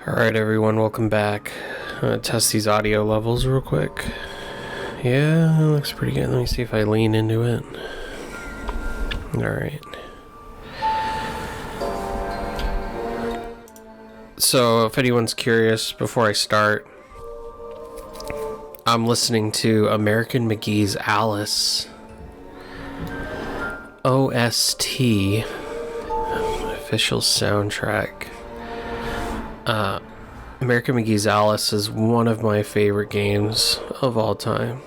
Alright everyone, welcome back. I'm gonna test these audio levels real quick. Yeah, it looks pretty good. Let me see if I lean into it. Alright. So, if anyone's curious, before I start, I'm listening to American McGee's Alice OST official soundtrack. American McGee's Alice is one of my favorite games of all time.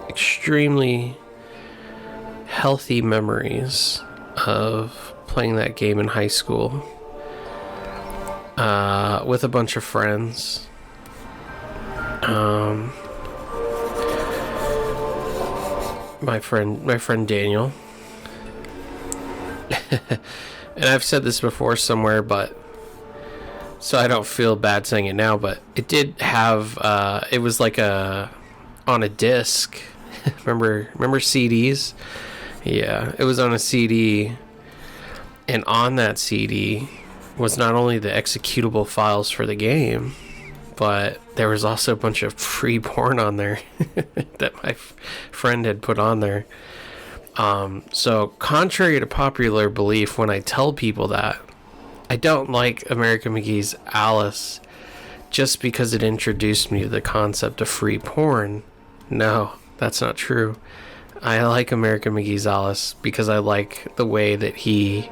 Extremely healthy memories of playing that game in high school with a bunch of friends. My friend Daniel. And I've said this before somewhere, but so I don't feel bad saying it now, but it did have it was like on a disc. remember CDs? Yeah, it was on a CD, and on that CD was not only the executable files for the game, but there was also a bunch of free porn on there that my friend had put on there. So contrary to popular belief, when I tell people that I don't like American McGee's Alice just because it introduced me to the concept of free porn, no, that's not true. I like American McGee's Alice because I like the way that he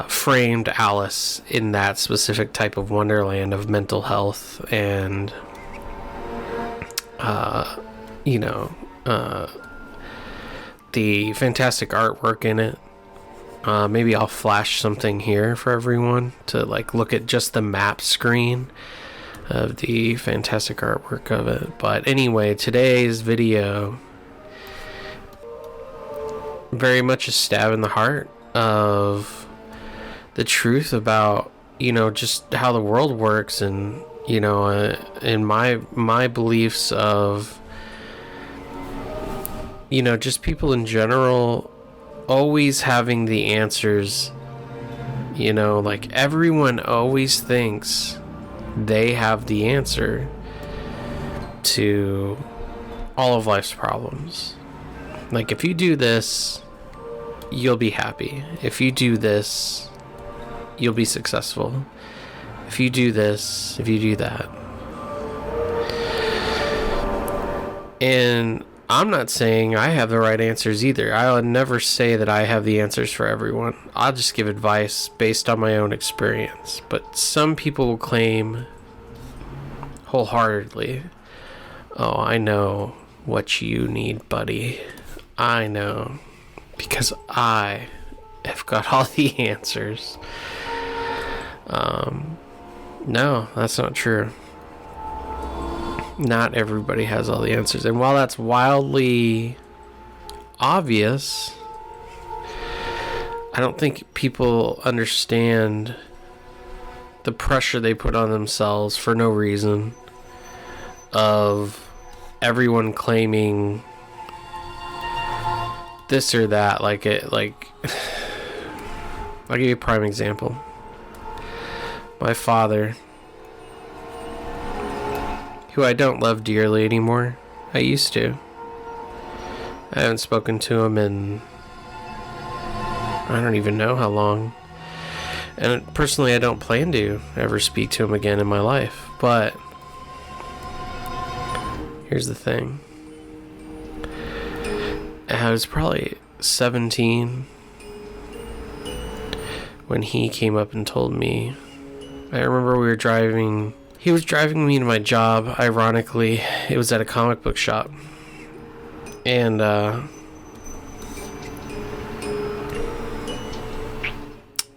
framed Alice in that specific type of wonderland of mental health and the fantastic artwork in it. Maybe I'll flash something here for everyone to look at just the map screen of the fantastic artwork of it. But anyway, today's video very much a stab in the heart of the truth about just how the world works, and in my beliefs of just people in general always having the answers. Everyone always thinks they have the answer to all of life's problems. If you do this, you'll be happy. If you do this, you'll be successful. If you do this, if you do that. And I'm not saying I have the right answers either. I'll never say that I have the answers for everyone. I'll just give advice based on my own experience. But some people will claim wholeheartedly, oh, I know what you need, buddy. I know. Because I have got all the answers. No, that's not true. Not everybody has all the answers. And while that's wildly obvious, I don't think people understand the pressure they put on themselves for no reason of everyone claiming this or that. I'll give you a prime example. My father, who I don't love dearly anymore. I used to. I haven't spoken to him in I don't even know how long. And personally, I don't plan to ever speak to him again in my life. But here's the thing. I was probably 17 when he came up and told me. I remember we were driving. He was driving me to my job. Ironically, it was at a comic book shop. And,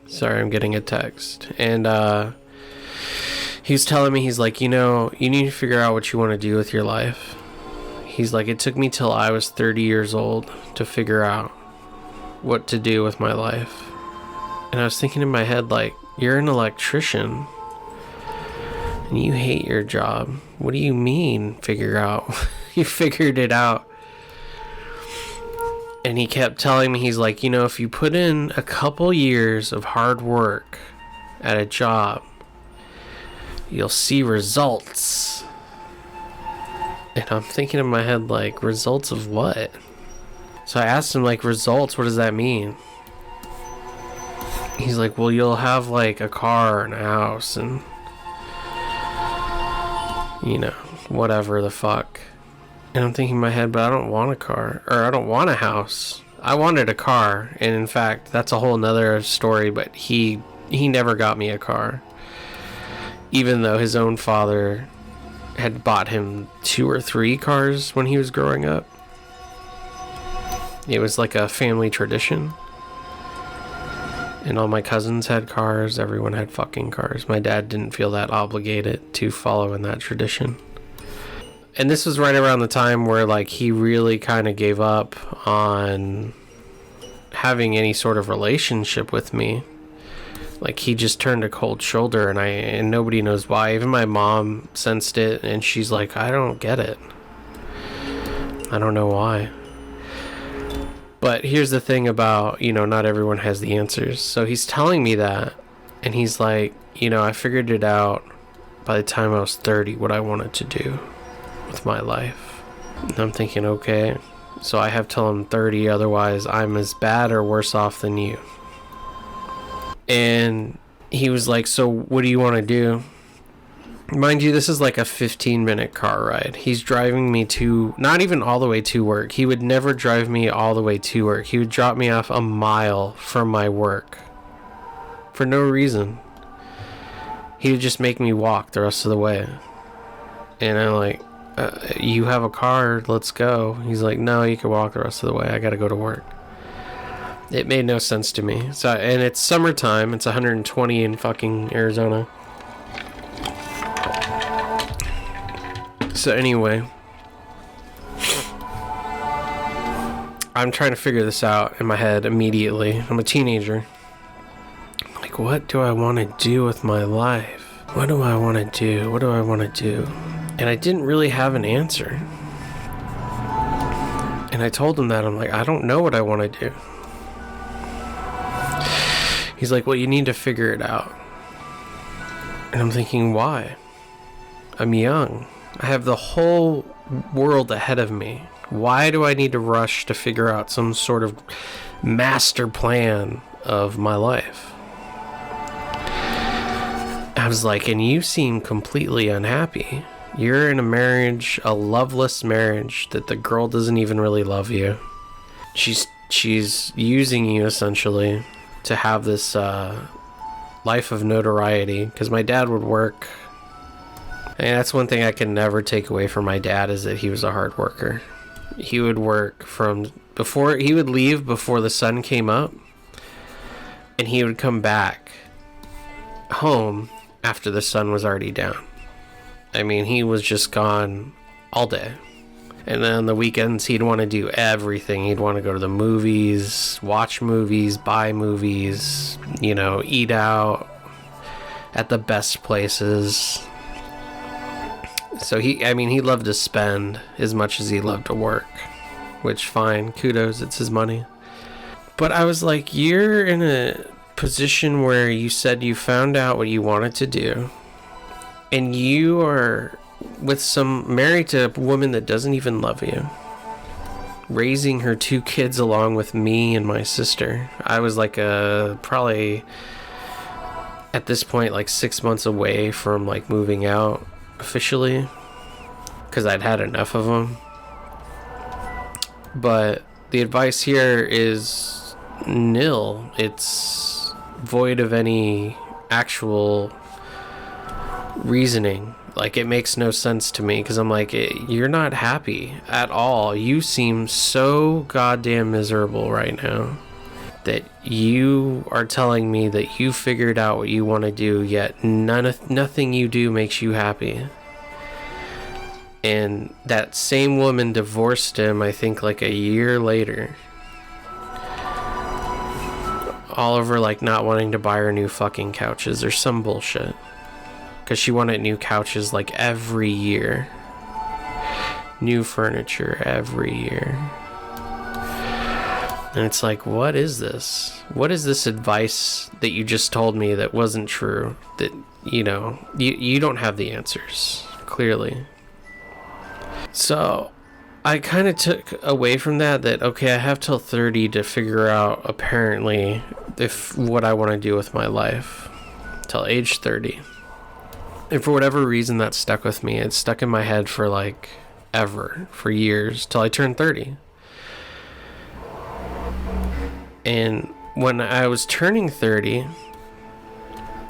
sorry, I'm getting a text. And, he was telling me, he's like, you need to figure out what you want to do with your life. He's like, it took me till I was 30 years old to figure out what to do with my life. And I was thinking in my head, you're an electrician. And you hate your job. What do you mean, figure out? You figured it out. And he kept telling me, he's like, if you put in a couple years of hard work at a job, you'll see results. And I'm thinking in my head, like, results of what? So I asked him, like, results, what does that mean? He's like, well, you'll have, like, a car and a house and, you know, whatever the fuck. And I'm thinking in my head, but I don't want a car, or I don't want a house. I wanted a car, and in fact, that's a whole nother story, but he never got me a car. Even though his own father had bought him 2 or 3 cars when he was growing up. It was like a family tradition. And all my cousins had cars, everyone had fucking cars. My dad didn't feel that obligated to follow in that tradition. And this was right around the time where, like, he really kind of gave up on having any sort of relationship with me. Like, he just turned a cold shoulder, and nobody knows why. Even my mom sensed it, and she's like, I don't get it. I don't know why. But here's the thing about, you know, not everyone has the answers. So he's telling me that, and he's like, you know, I figured it out by the time I was 30 what I wanted to do with my life. And I'm thinking, okay, so I have till I'm 30, otherwise I'm as bad or worse off than you. And he was like, so what do you want to do? Mind you, this is like a 15-minute car ride. He's driving me to, not even all the way to work. He would never drive me all the way to work. He would drop me off a mile from my work for no reason. He would just make me walk the rest of the way. And I'm like, you have a car, let's go. He's like, no, you can walk the rest of the way. I gotta go to work. It made no sense to me. So, and it's summertime. It's 120 in fucking Arizona. So anyway, I'm trying to figure this out in my head immediately. I'm a teenager. Like, what do I want to do with my life? What do I want to do? What do I want to do? And I didn't really have an answer. And I told him that. I'm like, I don't know what I want to do. He's like, well, you need to figure it out. And I'm thinking, why? I'm young. I have the whole world ahead of me. Why do I need to rush to figure out some sort of master plan of my life? I was like, and you seem completely unhappy. You're in a marriage, a loveless marriage, that the girl doesn't even really love you. She's using you essentially to have this life of notoriety, because my dad would work, and that's one thing I can never take away from my dad, is that he was a hard worker. He would work he would leave before the sun came up, and he would come back home after the sun was already down. I mean, he was just gone all day. And then on the weekends, he'd want to do everything. He'd want to go to the movies, watch movies, buy movies, you know, eat out at the best places. So he loved to spend as much as he loved to work, which, fine, kudos, it's his money. But I was like, you're in a position where you said you found out what you wanted to do, and you are married to a woman that doesn't even love you, raising her 2 kids along with me and my sister. I was like probably at this point like 6 months away from like moving out officially, because I'd had enough of them. But the advice here is nil. It's void of any actual reasoning. Like, it makes no sense to me, because I'm like, you're not happy at all. You seem so goddamn miserable right now that you are telling me that you figured out what you want to do, yet nothing you do makes you happy. And that same woman divorced him, I think, like a year later. All over, like, not wanting to buy her new fucking couches or some bullshit. Because she wanted new couches, like, every year. New furniture every year. And it's like, what is this? What is this advice that you just told me that wasn't true? That, you don't have the answers, clearly. So I kind of took away from that, okay, I have till 30 to figure out, apparently, what I want to do with my life. Till age 30. And for whatever reason, that stuck with me. It stuck in my head for for years, till I turned 30. And when I was turning 30,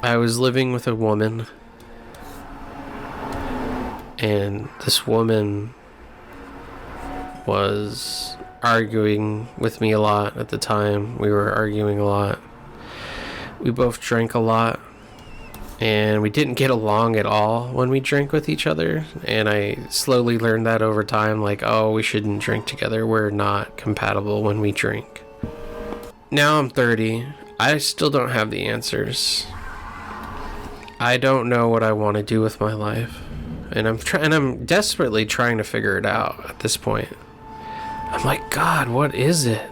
I was living with a woman. And this woman was arguing with me a lot at the time. We were arguing a lot. We both drank a lot. And we didn't get along at all when we drank with each other. And I slowly learned that over time. We shouldn't drink together. We're not compatible when we drink. Now I'm 30. I still don't have the answers. I don't know what I want to do with my life. And I'm desperately trying to figure it out at this point. I'm like, God, what is it?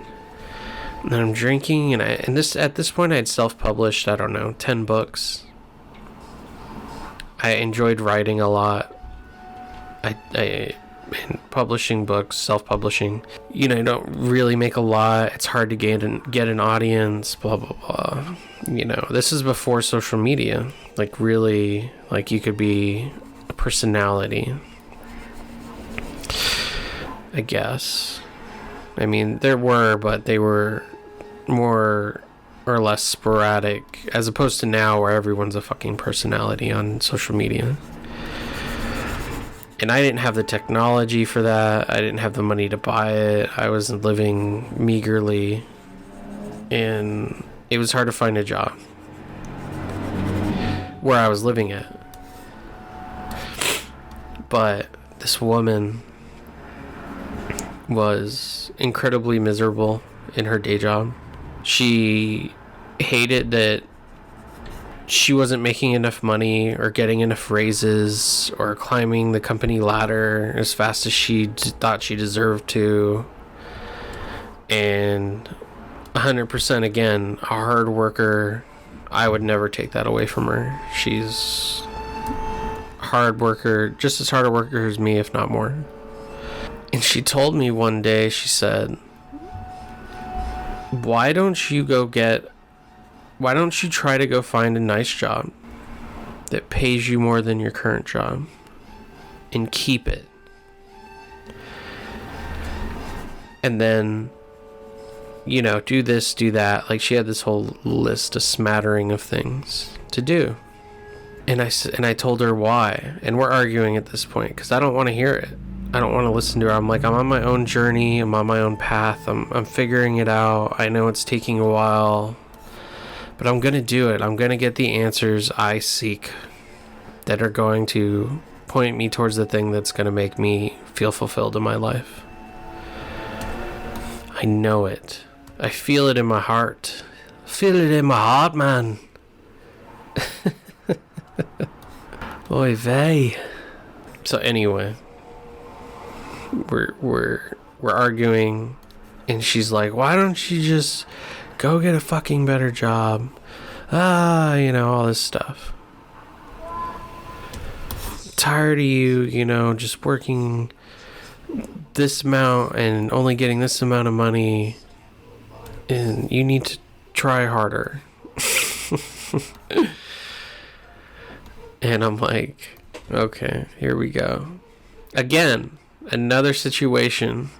And then I'm drinking, at this point I had self-published, 10 books. I enjoyed writing a lot. Publishing books, self-publishing. You don't really make a lot. It's hard to get an audience, blah, blah, blah. This is before social media. Really, you could be a personality, I guess. There were, but they were more or less sporadic, as opposed to now where everyone's a fucking personality on social media. And I didn't have the technology for that. I didn't have the money to buy it. I was living meagerly, and it was hard to find a job where I was living at. But this woman was incredibly miserable in her day job. She hated that she wasn't making enough money or getting enough raises or climbing the company ladder as fast as she thought she deserved to. And 100% again, a hard worker. I would never take that away from her. She's a hard worker, just as hard a worker as me, if not more. And she told me one day, she said, why don't you try to go find a nice job that pays you more than your current job and keep it? And then, do this, do that. She had this whole list, a smattering of things to do. And I told her why. And we're arguing at this point because I don't want to hear it. I don't want to listen to her. I'm I'm on my own journey. I'm on my own path. I'm figuring it out. I know it's taking a while, but I'm going to do it. I'm going to get the answers I seek that are going to point me towards the thing that's going to make me feel fulfilled in my life. I know it. I feel it in my heart. Feel it in my heart, man. Oy vey. So anyway, we're arguing, and she's like, why don't you just go get a fucking better job? All this stuff. Tired of you, just working this amount and only getting this amount of money, and you need to try harder. And I'm like, okay, here we go. Again, another situation.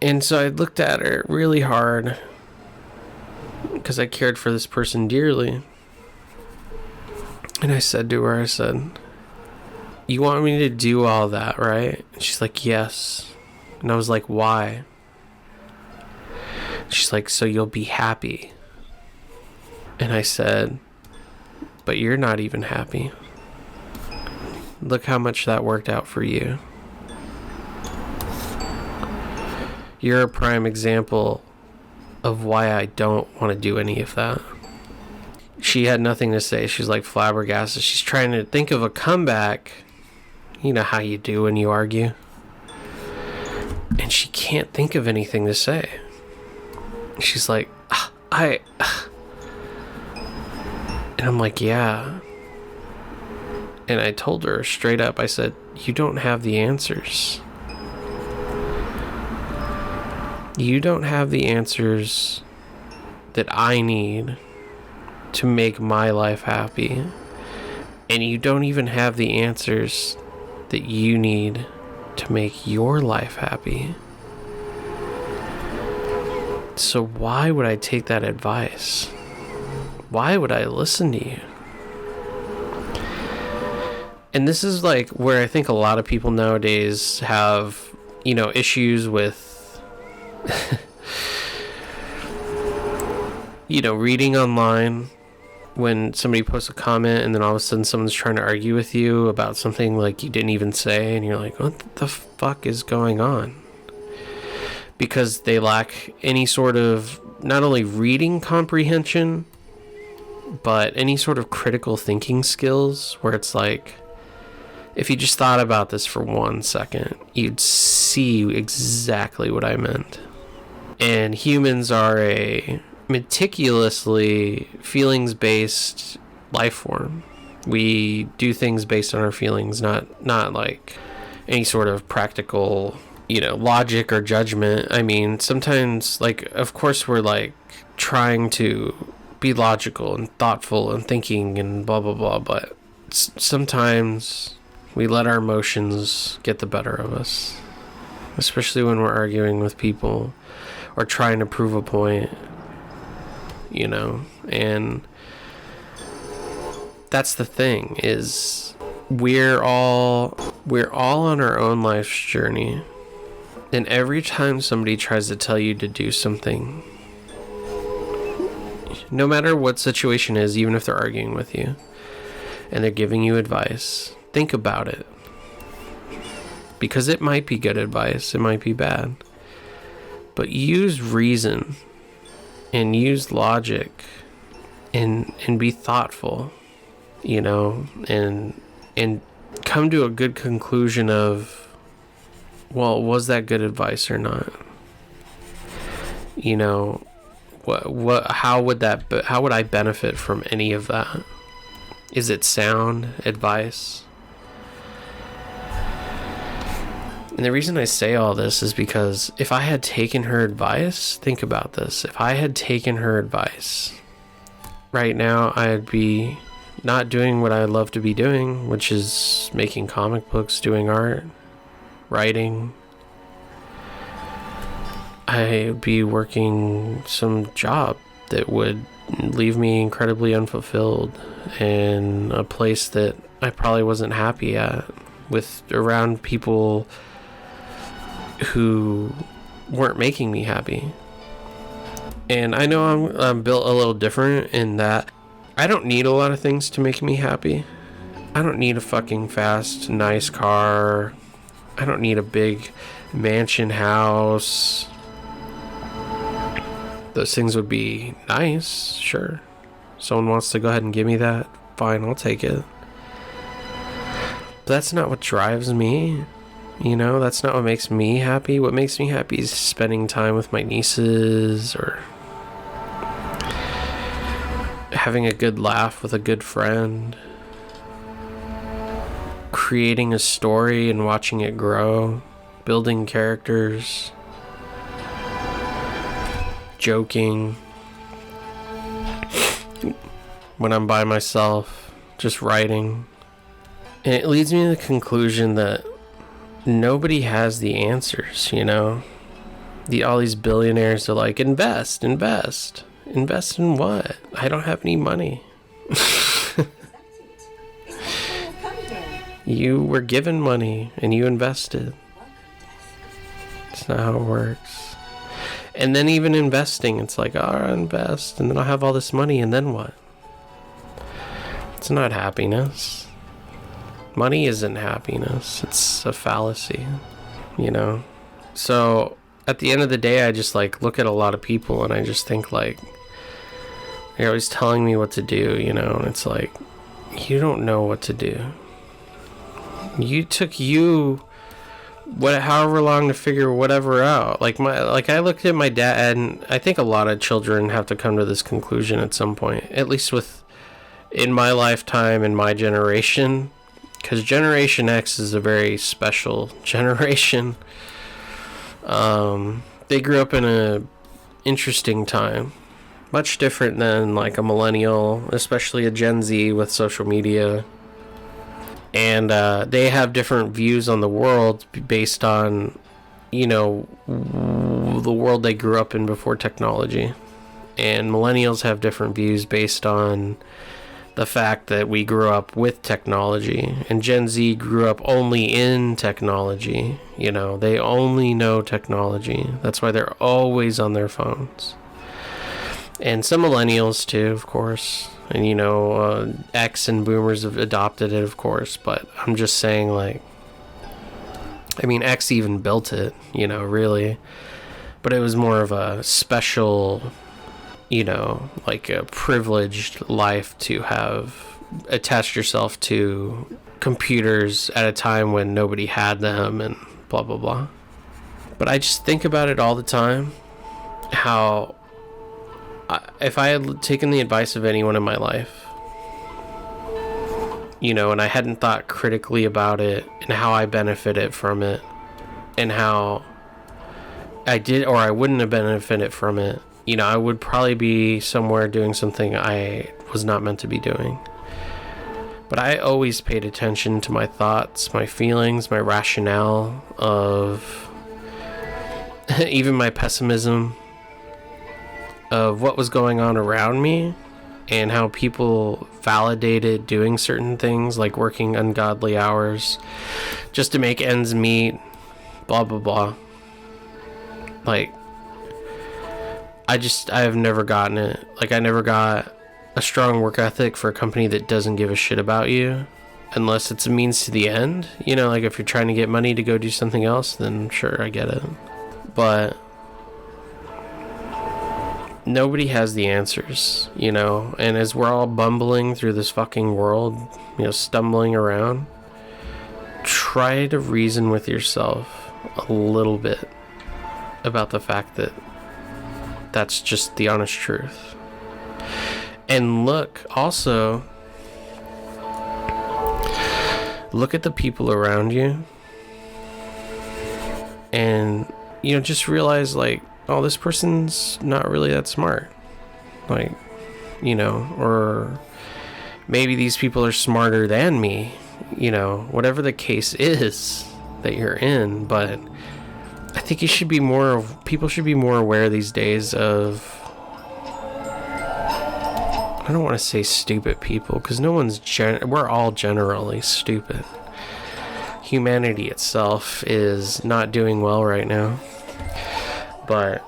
And so I looked at her really hard because I cared for this person dearly. And I said to her, you want me to do all that, right? And she's like, yes. And I was like, why? She's like, so you'll be happy. And I said, but you're not even happy. Look how much that worked out for you. You're a prime example of why I don't want to do any of that. She had nothing to say. She's like flabbergasted. She's trying to think of a comeback. You know how you do when you argue. And she can't think of anything to say. She's like, and I'm like, yeah. And I told her straight up, I said, you don't have the answers. You don't have the answers that I need to make my life happy. And you don't even have the answers that you need to make your life happy. So why would I take that advice? Why would I listen to you? And this is like where I think a lot of people nowadays have, issues with, reading online when somebody posts a comment and then all of a sudden someone's trying to argue with you about something like you didn't even say, and you're like, what the fuck is going on? Because they lack any sort of not only reading comprehension, but any sort of critical thinking skills, where it's like, if you just thought about this for 1 second, you'd see exactly what I meant. And humans are a meticulously feelings-based life form. We do things based on our feelings, not like any sort of practical, logic or judgment. I mean, sometimes, like, of course we're like trying to be logical and thoughtful and thinking and blah blah blah, but sometimes we let our emotions get the better of us, especially when we're arguing with people or trying to prove a point, and that's the thing, is we're all on our own life's journey. And every time somebody tries to tell you to do something, no matter what situation is, even if they're arguing with you and they're giving you advice, think about it. Because it might be good advice, it might be bad. But use reason and use logic and be thoughtful, and come to a good conclusion of, well, was that good advice or not? How would I benefit from any of that? Is it sound advice? And the reason I say all this is because if I had taken her advice, think about this. If I had taken her advice, right now I'd be not doing what I love to be doing, which is making comic books, doing art, writing. I'd be working some job that would leave me incredibly unfulfilled, in a place that I probably wasn't happy at, around people who weren't making me happy. And I know I'm built a little different in that I don't need a lot of things to make me happy. I don't need a fucking fast, nice car. I don't need a big mansion house. Those things would be nice, sure. Someone wants to go ahead and give me that, fine, I'll take it. But that's not what drives me. That's not what makes me happy. What makes me happy is spending time with my nieces, or having a good laugh with a good friend, creating a story and watching it grow, building characters, joking when I'm by myself, just writing. And it leads me to the conclusion that nobody has the answers, all these billionaires are like, invest in what? I don't have any money. You were given money and you invested. It's not how it works. And then even investing, it's like, I'll invest and then I'll have all this money, and then what? It's not happiness. Money isn't happiness. It's a fallacy, So at the end of the day, I just look at a lot of people and I just think they're always telling me what to do, and it's like, you don't know what to do. You took you however long to figure whatever out. Like I looked at my dad, and I think a lot of children have to come to this conclusion at some point, at least in my lifetime, in my generation, because Generation X is a very special generation. They grew up in a interesting time, much different than like a millennial, especially a Gen Z with social media. And they have different views on the world based on, the world they grew up in before technology. And millennials have different views based on the fact that we grew up with technology. And Gen Z grew up only in technology. They only know technology. That's why they're always on their phones. And some millennials too, of course. And X and boomers have adopted it, of course, but I'm just saying, X even built it, really, but it was more of a special, a privileged life to have attached yourself to computers at a time when nobody had them and blah, blah, blah. But I just think about it all the time, how if I had taken the advice of anyone in my life, and I hadn't thought critically about it and how I benefited from it and how I did or I wouldn't have benefited from it, I would probably be somewhere doing something I was not meant to be doing. But I always paid attention to my thoughts, my feelings, my rationale of even my pessimism of what was going on around me and how people validated doing certain things like working ungodly hours just to make ends meet, blah, blah, blah. I have never gotten it. I never got a strong work ethic for a company that doesn't give a shit about you unless it's a means to the end. If you're trying to get money to go do something else, then sure, I get it. But nobody has the answers, and as we're all bumbling through this fucking world, stumbling around, try to reason with yourself a little bit about the fact that that's just the honest truth. And look at the people around you and, just realize oh, this person's not really that smart. Or maybe these people are smarter than me, whatever the case is that you're in. But I think people should be more aware these days of, I don't want to say stupid people, because we're all generally stupid. Humanity itself is not doing well right now. But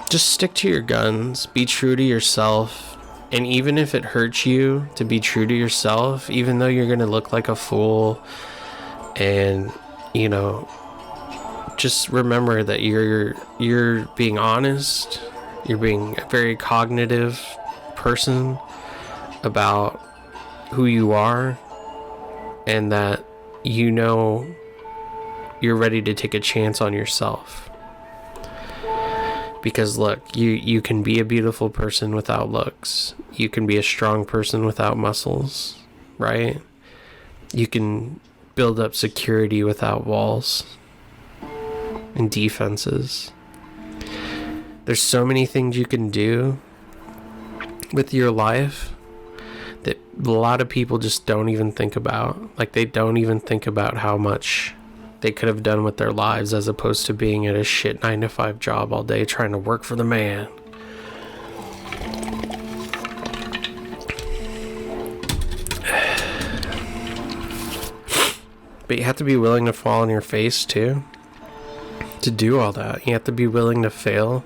just stick to your guns, be true to yourself, and even if it hurts you to be true to yourself, even though you're going to look like a fool, and just remember that you're being honest, you're being a very cognitive person about who you are, and that you're ready to take a chance on yourself. Because look, you can be a beautiful person without looks. You can be a strong person without muscles, right? You can build up security without walls and defenses. There's so many things you can do with your life that a lot of people just don't even think about. They don't even think about how much they could have done with their lives as opposed to being at a shit 9-to-5 job all day trying to work for the man. But you have to be willing to fall on your face too to do all that. You have to be willing to fail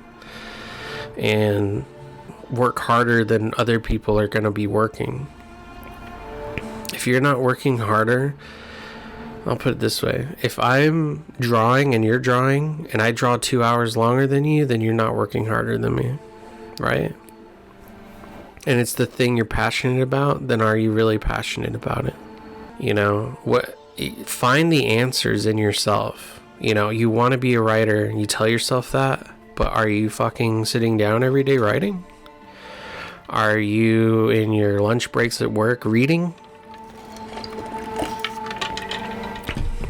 and work harder than other people are going to be working. If you're not working harder, I'll put it this way. If I'm drawing and you're drawing and I draw 2 hours longer than you, then you're not working harder than me, right? And it's the thing you're passionate about, then are you really passionate about it? find the answers in yourself. You know, you want to be a writer, you tell yourself that, but are you fucking sitting down every day writing? Are you in your lunch breaks at work reading?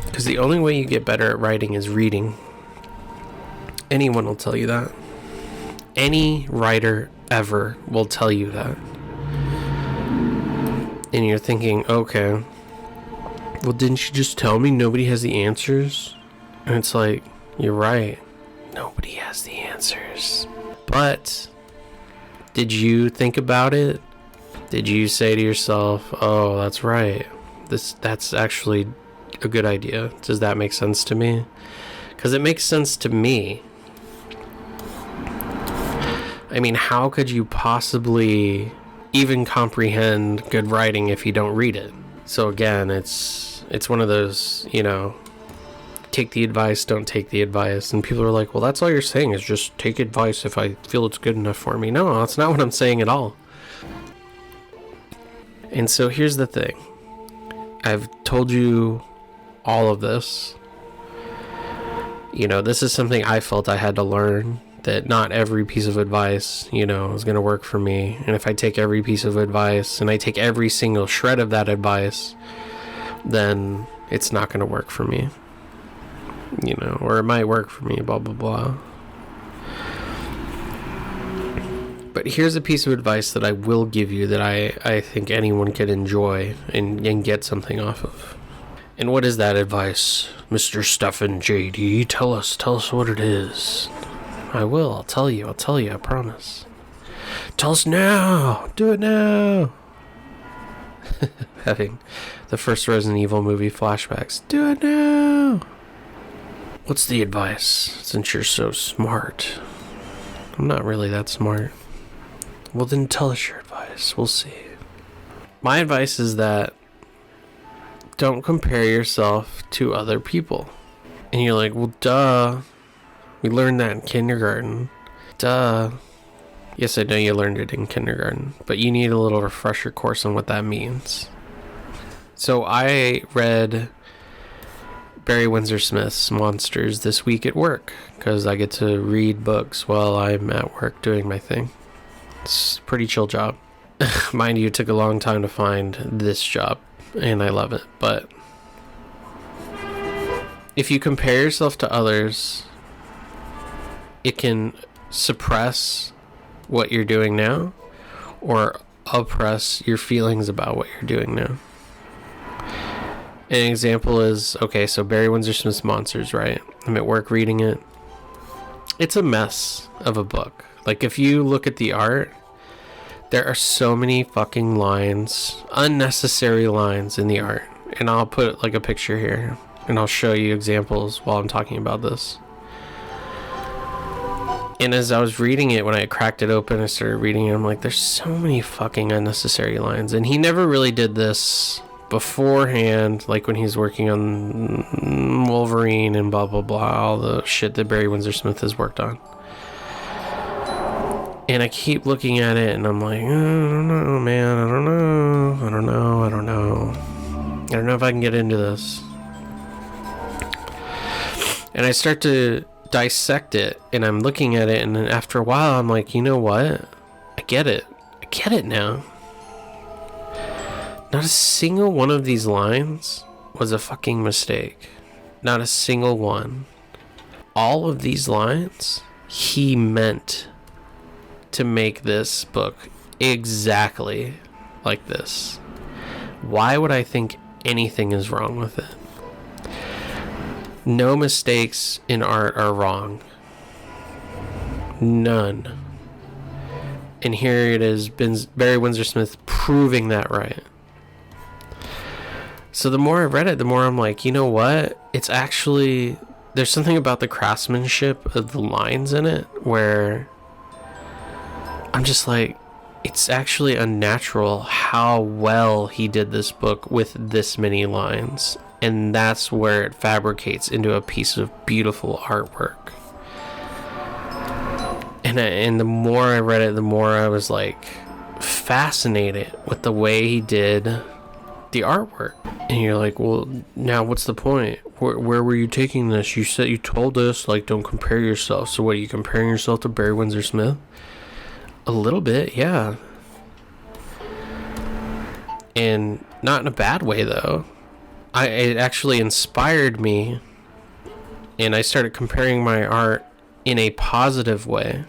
Because the only way you get better at writing is reading. Anyone will tell you that. Any writer ever will tell you that. And you're thinking, okay, well, didn't you just tell me nobody has the answers? And it's like, you're right. Nobody has the answers. But did you think about it? Did you say to yourself, oh, that's right. That's actually a good idea. Does that make sense to me? Because it makes sense to me. I mean, how could you possibly even comprehend good writing if you don't read it? So again, it's one of those, you know, take the advice, don't take the advice. And people are like, well, that's all you're saying is just take advice if I feel it's good enough for me. No, that's not what I'm saying at all. And so here's the thing. I've told you all of this. You know, this is something I felt I had to learn, that not every piece of advice, you know, is going to work for me. And if I take every piece of advice and I take every single shred of that advice, then it's not going to work for me. You know, or it might work for me, blah, blah, blah. But here's a piece of advice that I will give you that I think anyone can enjoy and get something off of. And what is that advice, Mr. Stefan JD? Tell us what it is. I will. I'll tell you, I promise. Tell us now. Do it now. Having the first Resident Evil movie flashbacks. Do it now. What's the advice, since you're so smart? I'm not really that smart. Well, then tell us your advice. We'll see. My advice is that don't compare yourself to other people. And you're like, well, duh. We learned that in kindergarten. Duh. Yes, I know you learned it in kindergarten, but you need a little refresher course on what that means. So I read Barry Windsor Smith's Monsters this week at work, because I get to read books while I'm at work doing my thing. It's a pretty chill job. Mind you, it took a long time to find this job, and I love it. But if you compare yourself to others, it can suppress what you're doing now or oppress your feelings about what you're doing now. An example is, okay, so Barry Windsor Smith's Monsters, right? I'm at work reading it. It's a mess of a book. Like, if you look at the art, there are so many fucking lines, unnecessary lines in the art. And I'll put like a picture here and I'll show you examples while I'm talking about this. And as I was reading it, when I cracked it open, I started reading it. I'm like, there's so many fucking unnecessary lines. And he never really did this beforehand, like when he's working on Wolverine and blah, blah, blah, all the shit that Barry Windsor Smith has worked on. And I keep looking at it and I'm like, I don't know, man. I don't know if I can get into this. And I start to dissect it and I'm looking at it, and then after a while I'm like, you know what? I get it now. Not a single one of these lines was a fucking mistake. Not a single one. All of these lines, he meant to make this book exactly like this. Why would I think anything is wrong with it? No mistakes in art are wrong. None. And here it is, Barry Windsor Smith proving that right. So the more I read it, the more I'm like, you know what? It's actually, there's something about the craftsmanship of the lines in it where I'm just like, it's actually unnatural how well he did this book with this many lines. And that's where it fabricates into a piece of beautiful artwork. And the more I read it, the more I was like fascinated with the way he did the artwork. And you're like, well, now what's the point? Where were you taking this? You told us, like, don't compare yourself. So what, are you comparing yourself to Barry Windsor Smith? A little bit, yeah. And not in a bad way, though. It actually inspired me, and I started comparing my art in a positive way.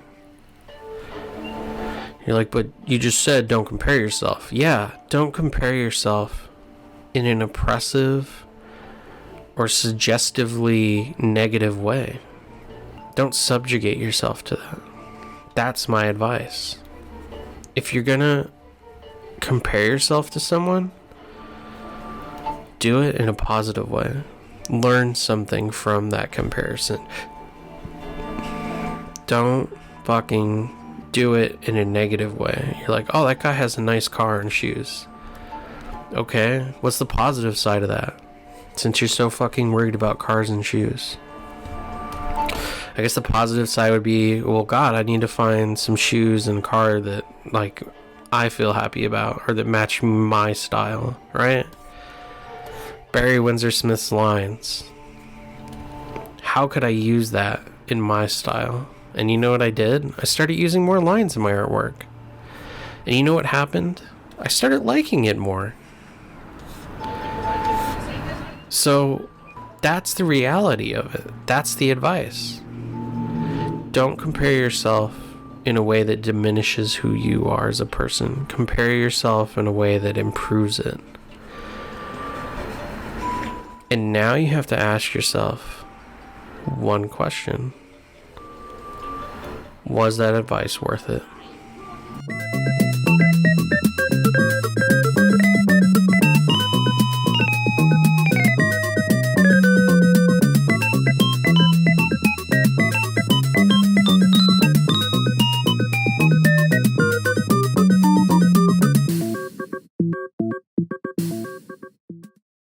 You're like, but you just said don't compare yourself. Yeah, don't compare yourself in an oppressive or suggestively negative way. Don't subjugate yourself to that. That's my advice. If you're gonna compare yourself to someone, do it in a positive way. Learn something from that comparison. Don't fucking do it in a negative way. You're like, oh, that guy has a nice car and shoes. Okay, what's the positive side of that? Since you're so fucking worried about cars and shoes. I guess the positive side would be, well, God, I need to find some shoes and car that, like, I feel happy about, or that match my style, right? Barry Windsor Smith's lines. How could I use that in my style? And you know what I did? I started using more lines in my artwork. And you know what happened? I started liking it more. So that's the reality of it. That's the advice. Don't compare yourself in a way that diminishes who you are as a person. Compare yourself in a way that improves it. And now you have to ask yourself one question. Was that advice worth it?